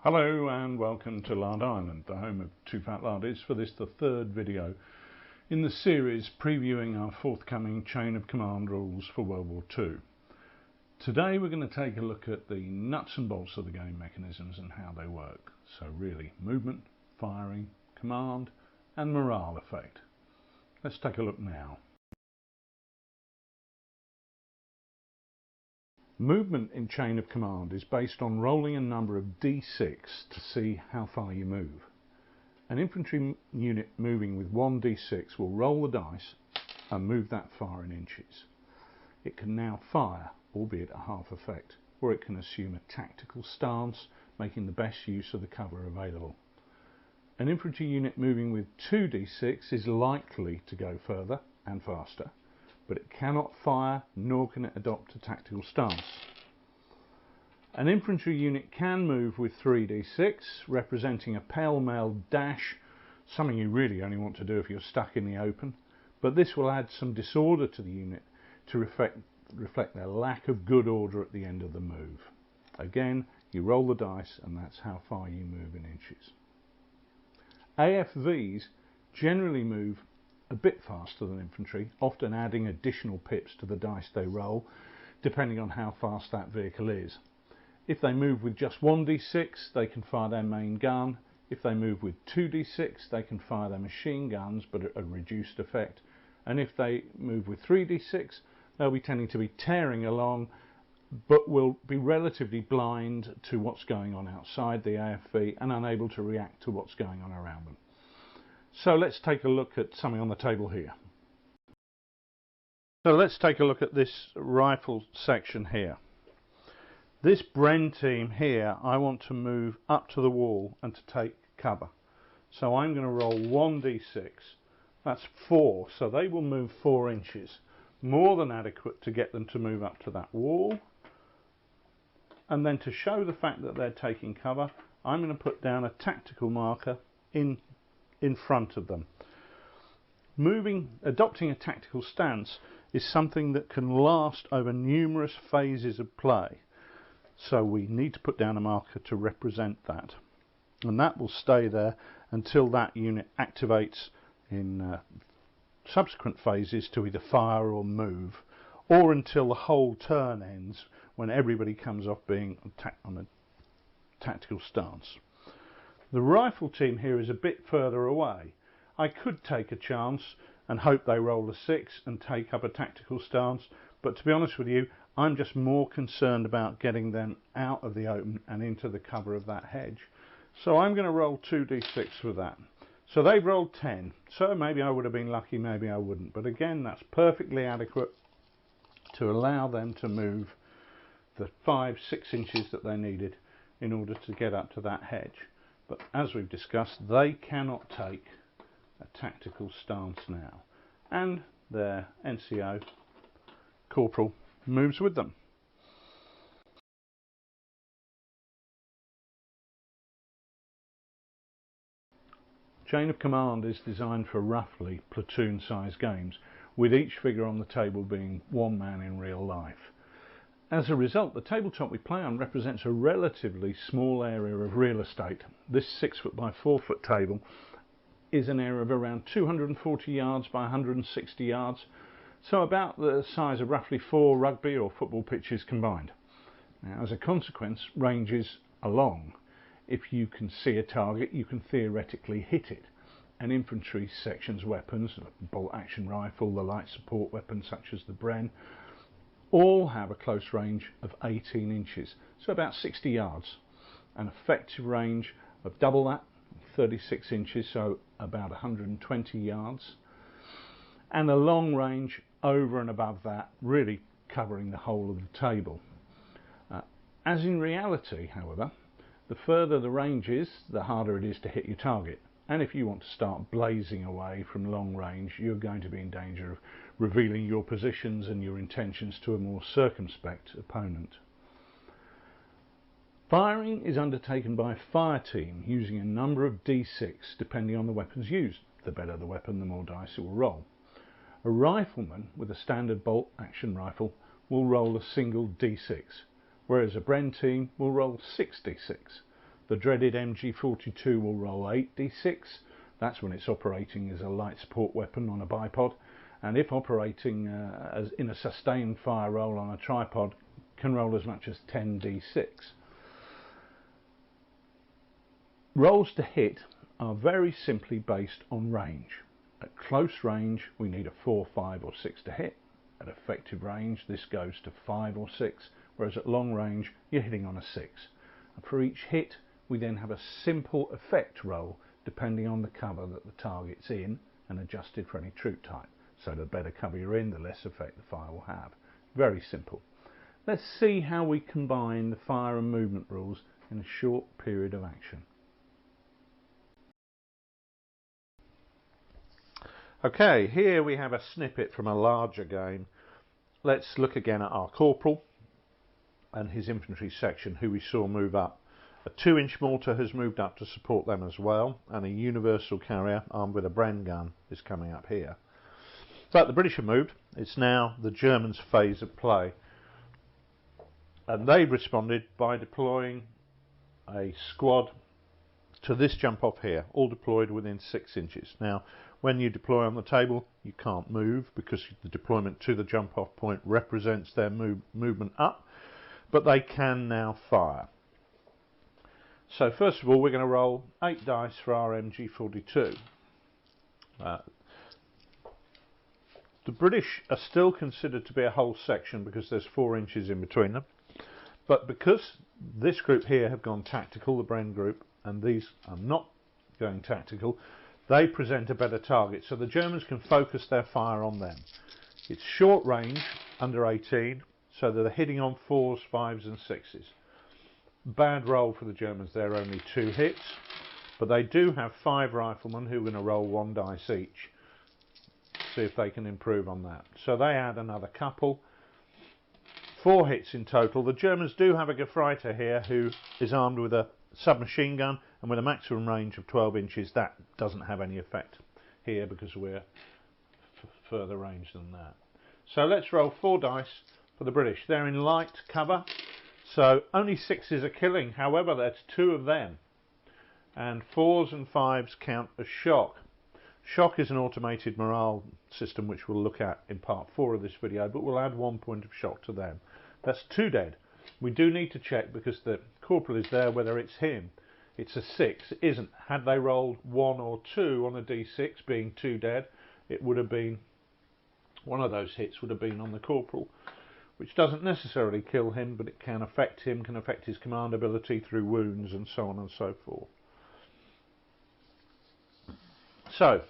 Hello and welcome to Lard Island, the home of Two Fat Lardies, for this, the third video in the series previewing our forthcoming chain of command rules for World War II. Today we're going to take a look at the nuts and bolts of the game mechanisms and how they work. So really, movement, firing, command and morale effect. Let's take a look now. Movement in chain of command is based on rolling a number of d6 to see how far you move. An infantry unit moving with 1d6 will roll the dice and move that far in inches. It can now fire, albeit a half effect, or it can assume a tactical stance, making the best use of the cover available. An infantry unit moving with 2d6 is likely to go further and faster, but it cannot fire nor can it adopt a tactical stance. An infantry unit can move with 3d6, representing a pell-mell dash, something you really only want to do if you're stuck in the open, but this will add some disorder to the unit to reflect their lack of good order at the end of the move. Again, you roll the dice and that's how far you move in inches. AFVs generally move a bit faster than infantry, often adding additional pips to the dice they roll, depending on how fast that vehicle is. If they move with just 1d6, they can fire their main gun. If they move with 2d6, they can fire their machine guns, but at a reduced effect. And if they move with 3d6, they'll be tending to be tearing along, but will be relatively blind to what's going on outside the AFV and unable to react to what's going on around them. So let's take a look at something on the table here. So let's take a look at this rifle section here. This Bren team here, I want to move up to the wall and to take cover. So I'm going to roll 1d6. That's 4, so they will move 4 inches. More than adequate to get them to move up to that wall. And then to show the fact that they're taking cover, I'm going to put down a tactical marker in front of them. Adopting a tactical stance is something that can last over numerous phases of play. So we need to put down a marker to represent that. And that will stay there until that unit activates in subsequent phases to either fire or move, or until the whole turn ends when everybody comes off being on a tactical stance. The rifle team here is a bit further away. I could take a chance and hope they roll a 6 and take up a tactical stance, but to be honest with you, I'm just more concerned about getting them out of the open and into the cover of that hedge. So I'm going to roll 2d6 for that. So they've rolled 10, so maybe I would have been lucky, maybe I wouldn't, but again that's perfectly adequate to allow them to move the 5-6 inches that they needed in order to get up to that hedge. But as we've discussed, they cannot take a tactical stance now, and their NCO corporal moves with them. Chain of command is designed for roughly platoon-sized games, with each figure on the table being one man in real life. As a result, the tabletop we play on represents a relatively small area of real estate. This 6 foot by 4 foot table is an area of around 240 yards by 160 yards, so about the size of roughly 4 rugby or football pitches combined. Now, as a consequence, ranges are long. If you can see a target, you can theoretically hit it. An infantry section's weapons, a bolt action rifle, the light support weapons such as the Bren, all have a close range of 18 inches, so about 60 yards. An effective range of double that, 36 inches, so about 120 yards. And a long range over and above that, really covering the whole of the table. As in reality, however, the further the range is, the harder it is to hit your target. And if you want to start blazing away from long range, you're going to be in danger of revealing your positions and your intentions to a more circumspect opponent. Firing is undertaken by a fire team using a number of d6 depending on the weapons used. The better the weapon, the more dice it will roll. A rifleman with a standard bolt action rifle will roll a single d6, whereas a Bren team will roll 6d6. The dreaded MG42 will roll 8d6. That's when it's operating as a light support weapon on a bipod, and if operating as in a sustained fire roll on a tripod, can roll as much as 10d6. Rolls to hit are very simply based on range. At close range we need a 4, 5 or 6 to hit. At effective range this goes to 5 or 6, whereas at long range you're hitting on a 6. And for each hit we then have a simple effect roll depending on the cover that the target's in and adjusted for any troop type. So the better cover you're in, the less effect the fire will have. Very simple. Let's see how we combine the fire and movement rules in a short period of action. Okay, here we have a snippet from a larger game. Let's look again at our corporal and his infantry section, who we saw move up. A 2-inch mortar has moved up to support them as well, and a universal carrier armed with a Bren gun is coming up here. But the British have moved. It's now the Germans' phase of play, and they've responded by deploying a squad to this jump off here, all deployed within 6 inches. Now when you deploy on the table you can't move because the deployment to the jump off point represents their movement up, but they can now fire. So first of all we're going to roll 8 dice for our MG42. The British are still considered to be a whole section because there's 4 inches in between them, but because this group here have gone tactical, the Bren group, and these are not going tactical, they present a better target, so the Germans can focus their fire on them. It's short range, under 18, so that they're hitting on 4s, 5s and 6s. Bad roll for the Germans, they're only 2 hits, but they do have 5 riflemen who are going to roll 1 dice each. See if they can improve on that. So they add another couple. 4 hits in total. The Germans do have a Gefreiter here who is armed with a submachine gun and with a maximum range of 12 inches. That doesn't have any effect here because we're further range than that. So let's roll 4 dice for the British. They're in light cover, so only 6s are killing. However, that's 2 of them, and 4s and 5s count as shock. Shock is an automated morale system which we'll look at in part 4 of this video, but we'll add 1 point of shock to them. That's 2 dead. We do need to check because the corporal is there whether it's him. It's a 6, it isn't. Had they rolled 1 or 2 on a d6 being 2 dead, it would have been, one of those hits would have been on the corporal, which doesn't necessarily kill him, but it can affect him, can affect his command ability through wounds and so on and so forth. So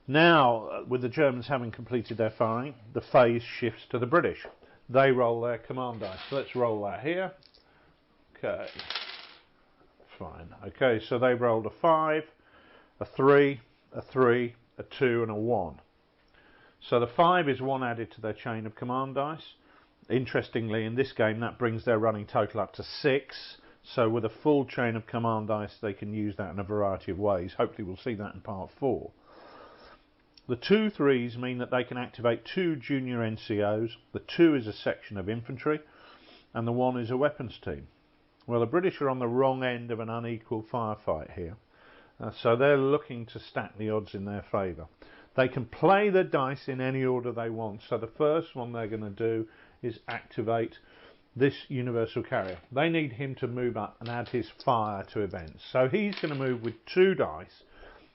now, with the Germans having completed their firing, the phase shifts to the British. They roll their command dice. So let's roll that here. Okay, fine. Okay, so they've rolled a 5, a 3, a 3, a 2 and a 1. So the 5 is 1 added to their chain of command dice. Interestingly, in this game that brings their running total up to 6. So with a full chain of command dice they can use that in a variety of ways. Hopefully we'll see that in part 4. The 2 3s mean that they can activate 2 junior NCOs. The 2 is a section of infantry and the 1 is a weapons team. Well, the British are on the wrong end of an unequal firefight here, so they're looking to stack the odds in their favour. They can play the dice in any order they want, so the first one they're going to do is activate this universal carrier. They need him to move up and add his fire to events, so he's going to move with 2 dice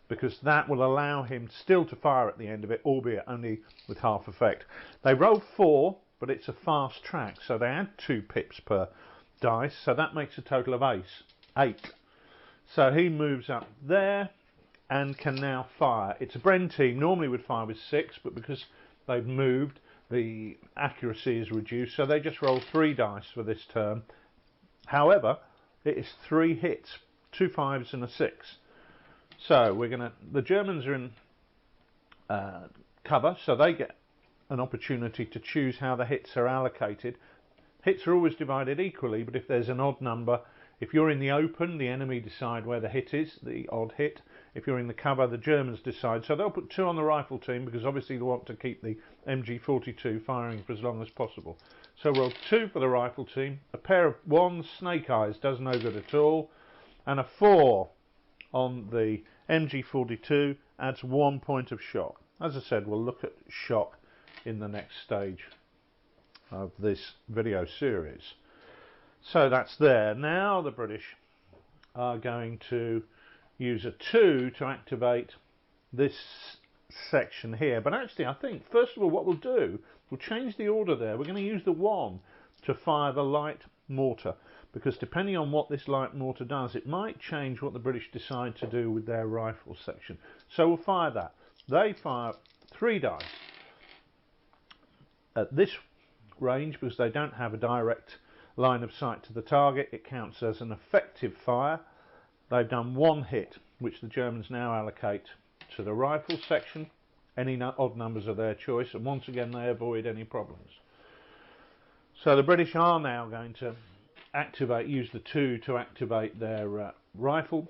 because that will allow him still to fire at the end of it, albeit only with half effect. They rolled 4, but it's a fast track, so they add 2 pips per dice, so that makes a total of 8. So he moves up there and can now fire. It's a Bren team, normally would fire with 6, but because they've moved, the accuracy is reduced, so they just roll 3 dice for this turn. However, it is 3 hits, 2 5s and a 6. So the Germans are in cover, so they get an opportunity to choose how the hits are allocated. Hits are always divided equally, but if there's an odd number, if you're in the open, the enemy decide where the hit is, the odd hit. If you're in the cover, the Germans decide. So they'll put 2 on the rifle team because obviously they want to keep the MG42 firing for as long as possible. So roll 2 for the rifle team. A pair of 1s, snake eyes, does no good at all. and a 4 on the MG42 adds 1 point of shock. As I said, we'll look at shock in the next stage of this video series. So that's there. Now the British are going to use a 2 to activate this section here. But actually, I think, first of all, what we'll do, we'll change the order there. We're going to use the 1 to fire the light mortar, because depending on what this light mortar does, it might change what the British decide to do with their rifle section. So we'll fire that. They fire 3 dice at this range because they don't have a direct line of sight to the target. It counts as an effective fire. They've done 1 hit, which the Germans now allocate to the rifle section. Any odd numbers are their choice, and once again they avoid any problems. So the British are now going to use the 2 to activate their rifle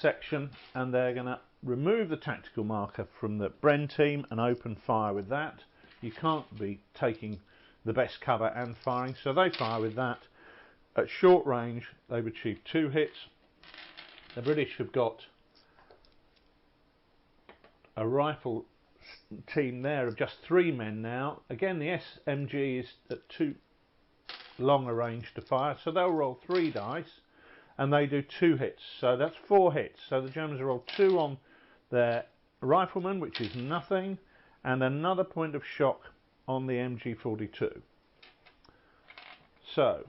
section, and they're going to remove the tactical marker from the Bren team and open fire with that. You can't be taking the best cover and firing, so they fire with that. At short range they've achieved 2 hits. The British have got a rifle team there of just 3 men now. Again, the SMG is at too long a range to fire, so they'll roll 3 dice and they do 2 hits, so that's 4 hits. So the Germans roll 2 on their rifleman, which is nothing, and another point of shock on the MG42. So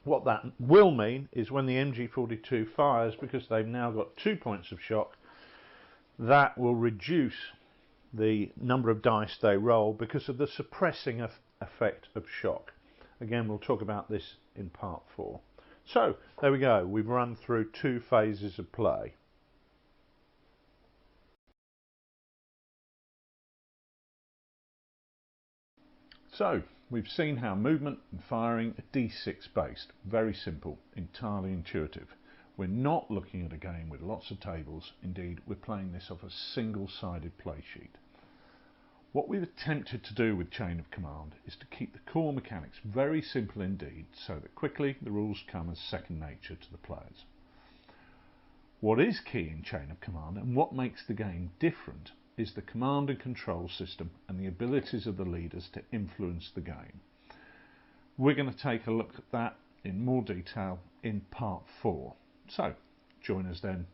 what that will mean is when the MG42 fires, because they've now got 2 points of shock, that will reduce the number of dice they roll because of the suppressing effect of shock. Again, we'll talk about this in part 4. So there we go, we've run through 2 phases of play. So we've seen how movement and firing are D6 based, very simple, entirely intuitive. We're not looking at a game with lots of tables, indeed we're playing this off a single-sided play sheet. What we've attempted to do with Chain of Command is to keep the core mechanics very simple indeed, so that quickly the rules come as second nature to the players. What is key in Chain of Command and what makes the game different is the command and control system and the abilities of the leaders to influence the game. We're going to take a look at that in more detail in part 4. So join us then